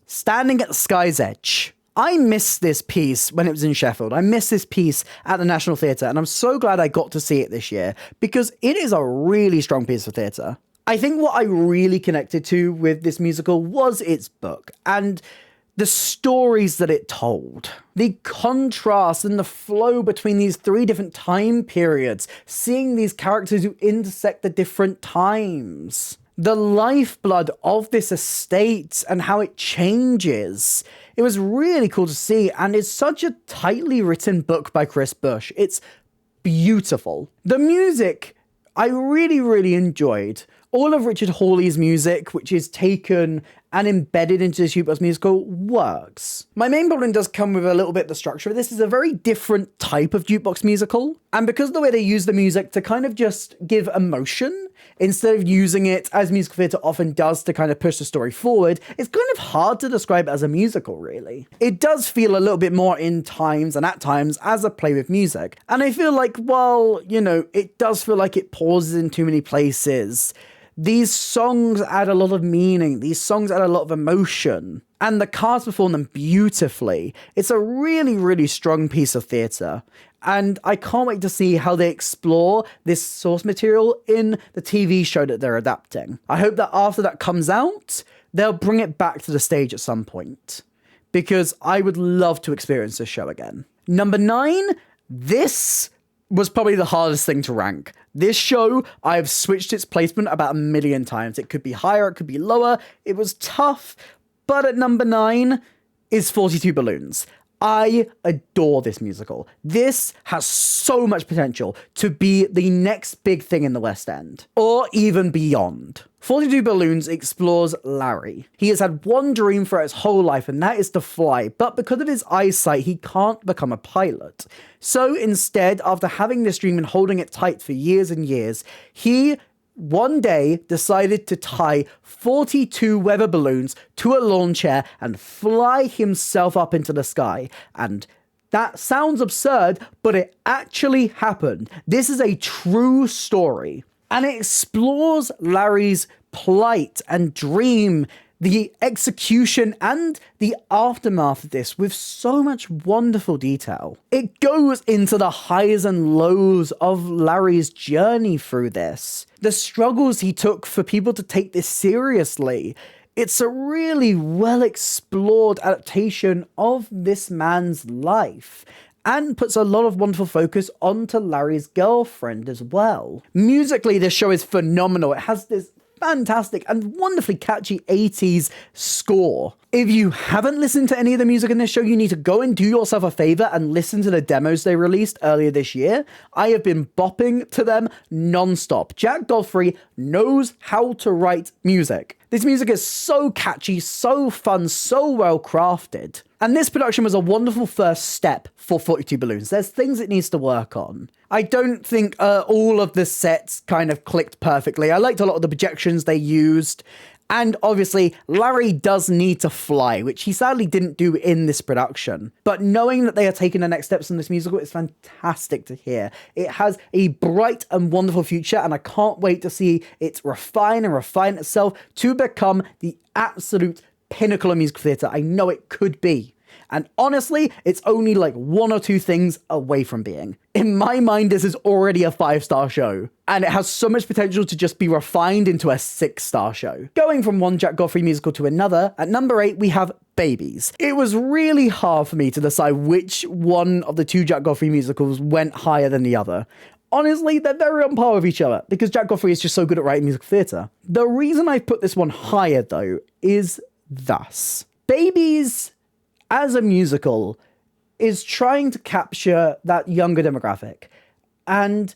Standing at the Sky's Edge. I missed this piece when it was in Sheffield. I missed this piece at the National Theatre, and I'm so glad I got to see it this year, because it is a really strong piece of theatre. I think what I really connected to with this musical was its book, and the stories that it told. The contrast and the flow between these three different time periods, seeing these characters who intersect the different times. The lifeblood of this estate and how it changes. It was really cool to see, and it's such a tightly written book by Chris Bush. It's beautiful. The music, I really, really enjoyed. All of Richard Hawley's music, which is taken and embedded into this jukebox musical, works. My main problem does come with a little bit of the structure. This is a very different type of jukebox musical, and because of the way they use the music to kind of just give emotion, instead of using it as musical theatre often does to kind of push the story forward, it's kind of hard to describe it as a musical, really. It does feel a little bit more in times and at times as a play with music. And I feel like, while, it does feel like it pauses in too many places, these songs add a lot of meaning. These songs add a lot of emotion. And the cast perform them beautifully. It's a really, really strong piece of theatre. And I can't wait to see how they explore this source material in the TV show that they're adapting. I hope that after that comes out, they'll bring it back to the stage at some point, because I would love to experience this show again. Number 9, this was probably the hardest thing to rank. This show, I have switched its placement about 1 million times. It could be higher, it could be lower. It was tough, but at number 9 is 42 Balloons. I adore this musical. This has so much potential to be the next big thing in the West End, or even beyond. 42 Balloons explores Larry. He has had one dream for his whole life, and that is to fly, but because of his eyesight, he can't become a pilot. So instead, after having this dream and holding it tight for years and years, he one day decided to tie 42 weather balloons to a lawn chair and fly himself up into the sky. And that sounds absurd, but it actually happened. This is a true story, and it explores Larry's plight and dream, the execution and the aftermath of this with so much wonderful detail. It goes into the highs and lows of Larry's journey through this. The struggles he took for people to take this seriously. It's a really well-explored adaptation of this man's life, and puts a lot of wonderful focus onto Larry's girlfriend as well. Musically, this show is phenomenal. It has this fantastic and wonderfully catchy 80s score. If you haven't listened to any of the music in this show, you need to go and do yourself a favor and listen to the demos they released earlier this year. I have been bopping to them non-stop. Jack Godfrey knows how to write music. This music is so catchy, so fun, so well crafted. And this production was a wonderful first step for 42 Balloons. There's things it needs to work on. I don't think all of the sets kind of clicked perfectly. I liked a lot of the projections they used. And obviously, Larry does need to fly, which he sadly didn't do in this production. But knowing that they are taking the next steps in this musical is fantastic to hear. It has a bright and wonderful future, and I can't wait to see it refine itself to become the absolute pinnacle of musical theatre I know it could be. And honestly, it's only like one or two things away from being. In my mind, this is already a 5-star show, and it has so much potential to just be refined into a 6-star show. Going from one Jack Godfrey musical to another, at number 8, we have Babies. It was really hard for me to decide which one of the two Jack Godfrey musicals went higher than the other. Honestly, they're very on par with each other, because Jack Godfrey is just so good at writing musical theatre. The reason I put this one higher, though, is thus. Babies, as a musical, is trying to capture that younger demographic. And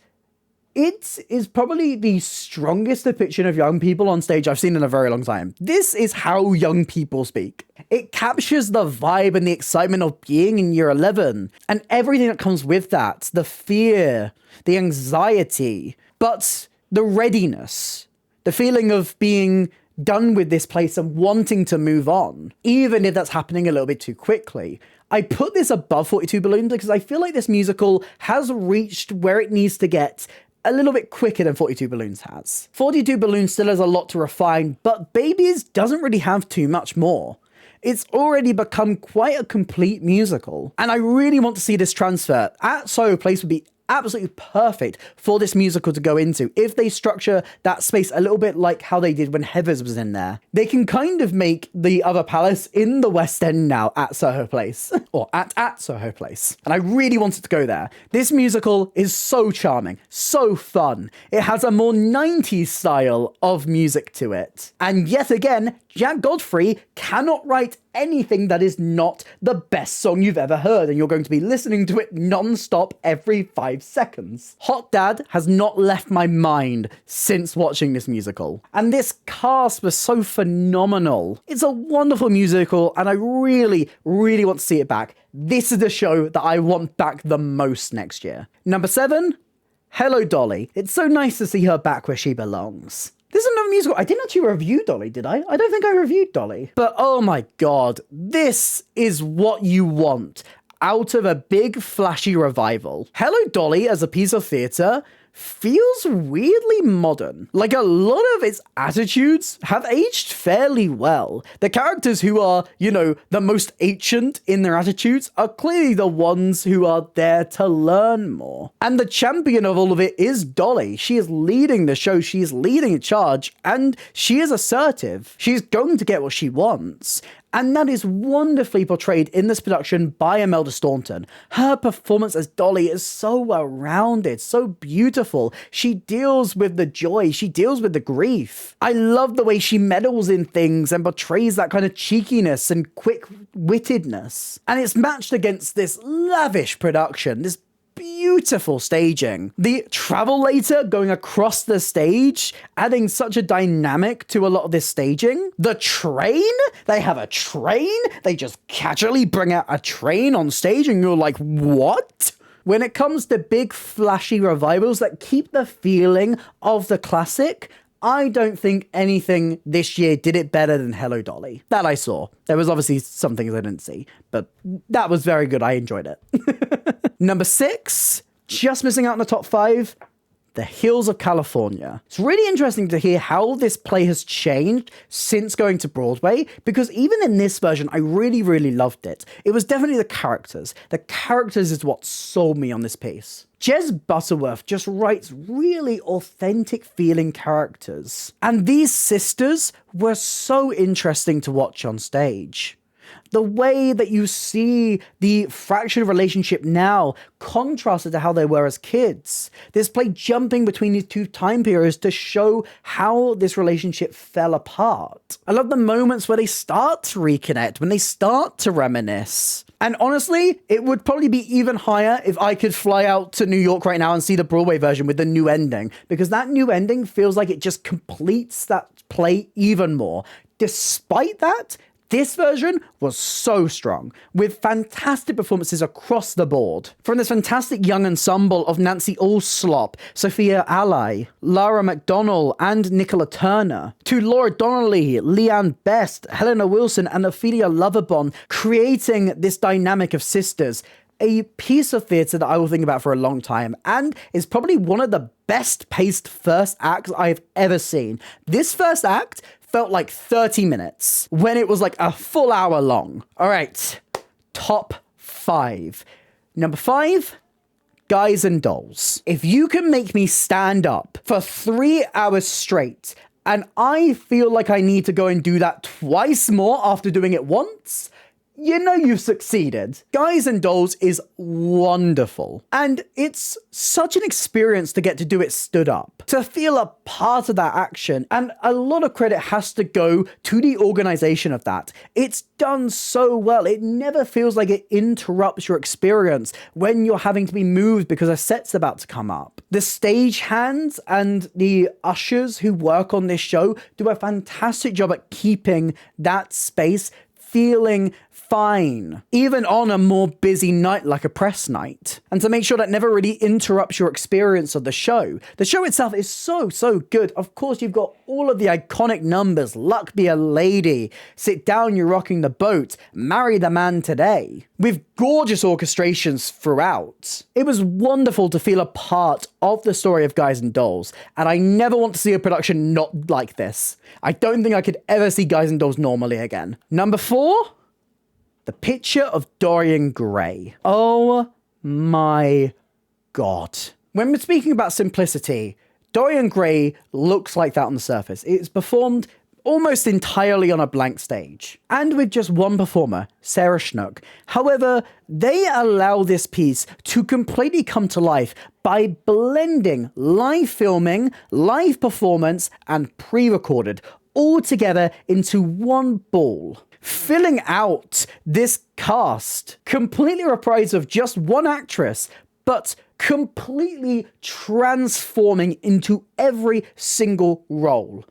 it is probably the strongest depiction of young people on stage I've seen in a very long time. This is how young people speak. It captures the vibe and the excitement of being in year 11 and everything that comes with that. The fear, the anxiety, but the readiness, the feeling of being done with this place and wanting to move on, even if that's happening a little bit too quickly. I put this above 42 Balloons because I feel like this musical has reached where it needs to get a little bit quicker than 42 Balloons has. 42 Balloons still has a lot to refine, but Babies doesn't really have too much more. It's already become quite a complete musical, and I really want to see this transfer. At Soho Place would be absolutely perfect for this musical to go into if they structure that space a little bit like how they did when Heathers was in there. They can kind of make the other palace in the West End now at Soho Place, or at Soho Place, and I really wanted to go there. This musical is so charming, so fun. It has a more 90s style of music to it, and yet again, Jack Godfrey cannot write anything that is not the best song you've ever heard, and you're going to be listening to it non-stop every 5 seconds. Hot Dad has not left my mind since watching this musical, and this cast was so phenomenal. It's a wonderful musical, and I really, really want to see it back. This is the show that I want back the most next year. Number 7, Hello Dolly. It's so nice to see her back where she belongs. This is another musical. I didn't actually review Dolly, did I? I don't think I reviewed Dolly. But oh my god, this is what you want out of a big flashy revival. Hello Dolly as a piece of theatre feels weirdly modern. Like, a lot of its attitudes have aged fairly well. The characters who are, you know, the most ancient in their attitudes are clearly the ones who are there to learn more. And the champion of all of it is Dolly. She is leading the show, she is leading a charge, and she is assertive. She's going to get what she wants. And that is wonderfully portrayed in this production by Imelda Staunton. Her performance as Dolly is so well-rounded, so beautiful. She deals with the joy, she deals with the grief. I love the way she meddles in things and portrays that kind of cheekiness and quick-wittedness. And it's matched against this lavish production, this beautiful staging. The travel-lator going across the stage, adding such a dynamic to a lot of this staging. The train? They have a train? They just casually bring out a train on stage and you're like, what? When it comes to big flashy revivals that keep the feeling of the classic, I don't think anything this year did it better than Hello Dolly. That I saw. There was obviously some things I didn't see, but that was very good. I enjoyed it. Number 6, just missing out in the top 5, The Hills of California. It's really interesting to hear how this play has changed since going to Broadway, because even in this version, I really, really loved it. It was definitely the characters. The characters is what sold me on this piece. Jez Butterworth just writes really authentic feeling characters. And these sisters were so interesting to watch on stage. The way that you see the fractured relationship now contrasted to how they were as kids. This play jumping between these two time periods to show how this relationship fell apart. I love the moments where they start to reconnect, when they start to reminisce. And honestly, it would probably be even higher if I could fly out to New York right now and see the Broadway version with the new ending, because that new ending feels like it just completes that play even more. Despite that, this version was so strong, with fantastic performances across the board. From this fantastic young ensemble of Nancy Allslop, Sophia Ally, Lara McDonnell, and Nicola Turner, to Laura Donnelly, Leanne Best, Helena Wilson, and Ophelia Loverbond, creating this dynamic of sisters. A piece of theatre that I will think about for a long time, and is probably one of the best paced first acts I've ever seen. This first act felt like 30 minutes when it was like a full hour long. All right, top 5. Number 5, Guys and Dolls. If you can make me stand up for 3 hours straight, and I feel like I need to go and do that twice more after doing it once, you know you've succeeded. Guys and Dolls is wonderful. And it's such an experience to get to do it stood up, to feel a part of that action. And a lot of credit has to go to the organization of that. It's done so well. It never feels like it interrupts your experience when you're having to be moved because a set's about to come up. The stage hands and the ushers who work on this show do a fantastic job at keeping that space feeling fine, even on a more busy night like a press night, and to make sure that never really interrupts your experience of the show. The show itself is so good. Of course, you've got all of the iconic numbers, Luck Be a Lady, Sit Down, You're Rocking the Boat, Marry the Man Today, with gorgeous orchestrations throughout. It was wonderful to feel a part of the story of Guys and Dolls, and I never want to see a production not like this. I don't think I could ever see Guys and Dolls normally again. Number 4, The Picture of Dorian Gray. Oh my god. When we're speaking about simplicity, Dorian Gray looks like that on the surface. It's performed almost entirely on a blank stage, and with just one performer, Sarah Schnook. However, they allow this piece to completely come to life by blending live filming, live performance, and pre-recorded all together into one ball, filling out this cast, completely reprised of just one actress, but completely transforming into every single role.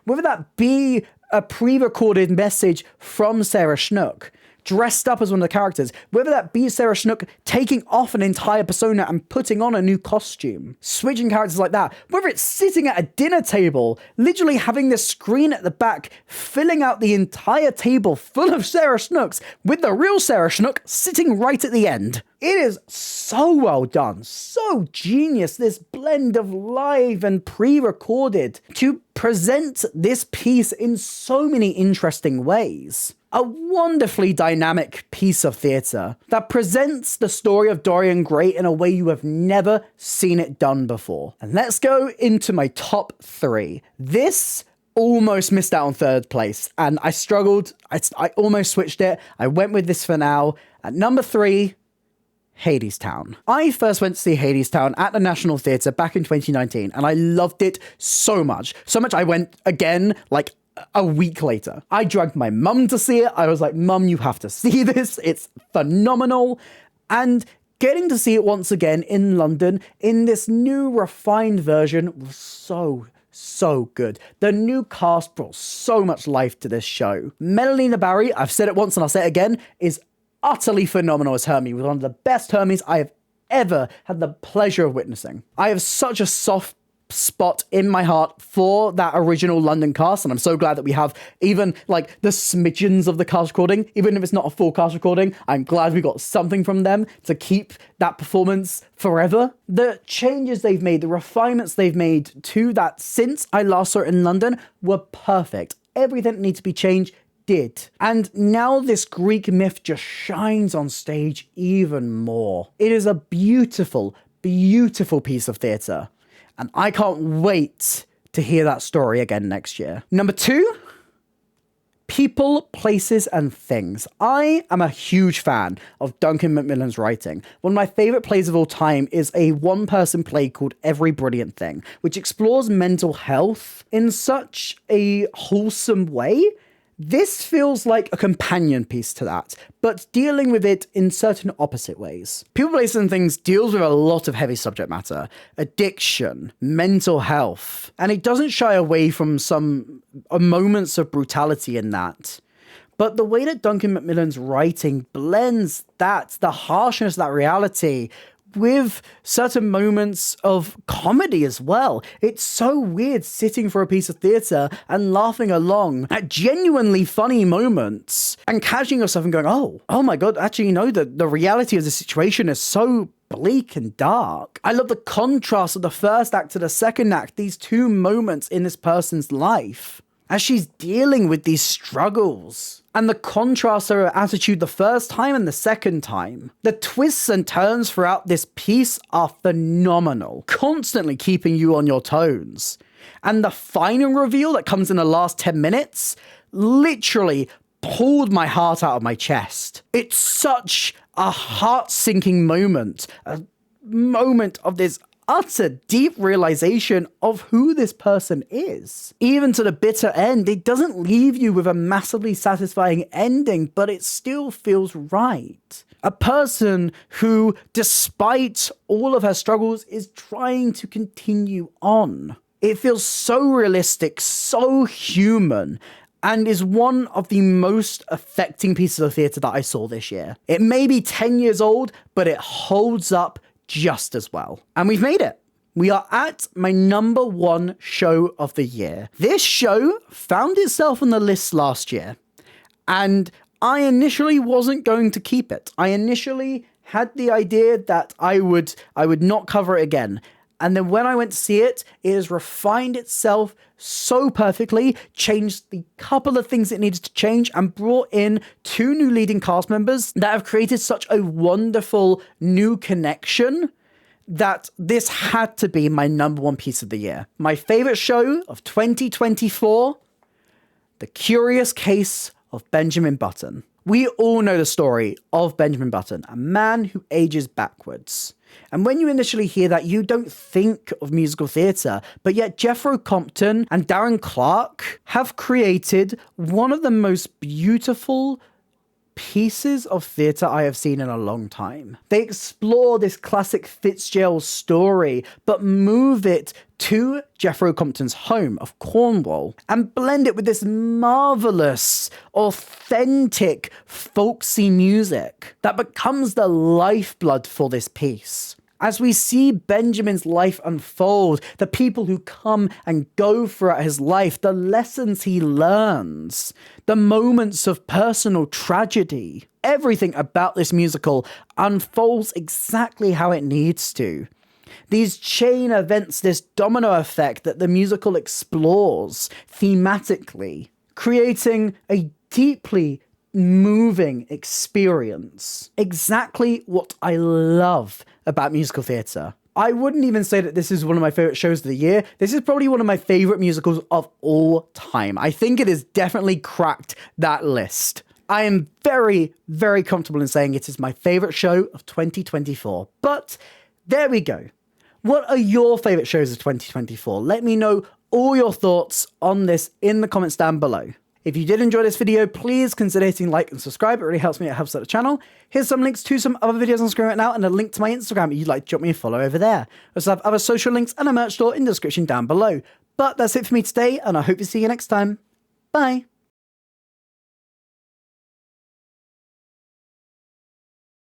Whether that be a pre-recorded message from Sarah Schnook, dressed up as one of the characters, whether that be Sarah Schnook taking off an entire persona and putting on a new costume, switching characters like that, whether it's sitting at a dinner table, literally having the screen at the back, filling out the entire table full of Sarah Schnooks, with the real Sarah Schnook sitting right at the end. It is so well done, so genius, this blend of live and pre-recorded to present this piece in so many interesting ways. A wonderfully dynamic piece of theatre that presents the story of Dorian Gray in a way you have never seen it done before. And let's go into my top 3. This almost missed out on 3rd place, and I struggled. I almost switched it. I went with this for now. At number 3, Hadestown. I first went to see Hadestown at the National Theatre back in 2019, and I loved it so much. So much I went again, like, a week later. I dragged my mum to see it. I was like, Mum, you have to see this. It's phenomenal. And getting to see it once again in London in this new refined version was so good. The new cast brought so much life to this show. MichellinaaB, I've said it once and I'll say it again, is utterly phenomenal as Hermie, with one of the best Hermies I have ever had the pleasure of witnessing. I have such a soft spot in my heart for that original London cast, and I'm so glad that we have even like the smidgens of the cast recording. Even if it's not a full cast recording, I'm glad we got something from them to keep that performance forever. The changes they've made, the refinements they've made to that since I last saw it in London were perfect. Everything that needs to be changed did. And now this Greek myth just shines on stage even more. It is a beautiful, beautiful piece of theatre. And I can't wait to hear that story again next year. Number 2, people, places, and things. I am a huge fan of Duncan Macmillan's writing. One of my favourite plays of all time is a one-person play called Every Brilliant Thing, which explores mental health in such a wholesome way. This feels like a companion piece to that, but dealing with it in certain opposite ways. People, Places and Things deals with a lot of heavy subject matter, addiction, mental health, and it doesn't shy away from some moments of brutality in that. But the way that Duncan Macmillan's writing blends that, the harshness of that reality, with certain moments of comedy as well. It's so weird sitting for a piece of theatre and laughing along at genuinely funny moments and catching yourself and going, oh my God, actually, the reality of the situation is so bleak and dark. I love the contrast of the first act to the second act, these two moments in this person's life as she's dealing with these struggles. And the contrast of her attitude the first time and the second time. The twists and turns throughout this piece are phenomenal, constantly keeping you on your toes. And the final reveal that comes in the last 10 minutes literally pulled my heart out of my chest. It's such a heart-sinking moment, a moment of this utter deep realization of who this person is. Even to the bitter end, it doesn't leave you with a massively satisfying ending, but it still feels right. A person who, despite all of her struggles, is trying to continue on. It feels so realistic, so human, and is one of the most affecting pieces of theatre that I saw this year. It may be 10 years old, but it holds up just as well. And we've made it. We are at my number 1 show of the year. This show found itself on the list last year, and I initially wasn't going to keep it. I initially had the idea that I would not cover it again. And then when I went to see it, it has refined itself so perfectly, changed the couple of things it needed to change, and brought in 2 new leading cast members that have created such a wonderful new connection that this had to be my number 1 piece of the year. My favourite show of 2024, The Curious Case of Benjamin Button. We all know the story of Benjamin Button, a man who ages backwards. And when you initially hear that, you don't think of musical theatre, but yet Jethro Compton and Darren Clarke have created one of the most beautiful pieces of theatre I have seen in a long time. They explore this classic Fitzgerald story, but move it to Jethro Compton's home of Cornwall and blend it with this marvellous, authentic, folksy music that becomes the lifeblood for this piece. As we see Benjamin's life unfold, the people who come and go throughout his life, the lessons he learns, the moments of personal tragedy, everything about this musical unfolds exactly how it needs to. These chain events, this domino effect that the musical explores thematically, creating a deeply moving experience. Exactly what I love about musical theatre. I wouldn't even say that this is one of my favourite shows of the year. This is probably one of my favourite musicals of all time. I think it has definitely cracked that list. I am very, very comfortable in saying it is my favourite show of 2024. But there we go. What are your favourite shows of 2024? Let me know all your thoughts on this in the comments down below. If you did enjoy this video, please consider hitting like and subscribe. It really helps me, it helps out the channel. Here's some links to some other videos on screen right now and a link to my Instagram if you'd like to drop me a follow over there. I also have other social links and a merch store in the description down below. But that's it for me today, and I hope to see you next time. Bye.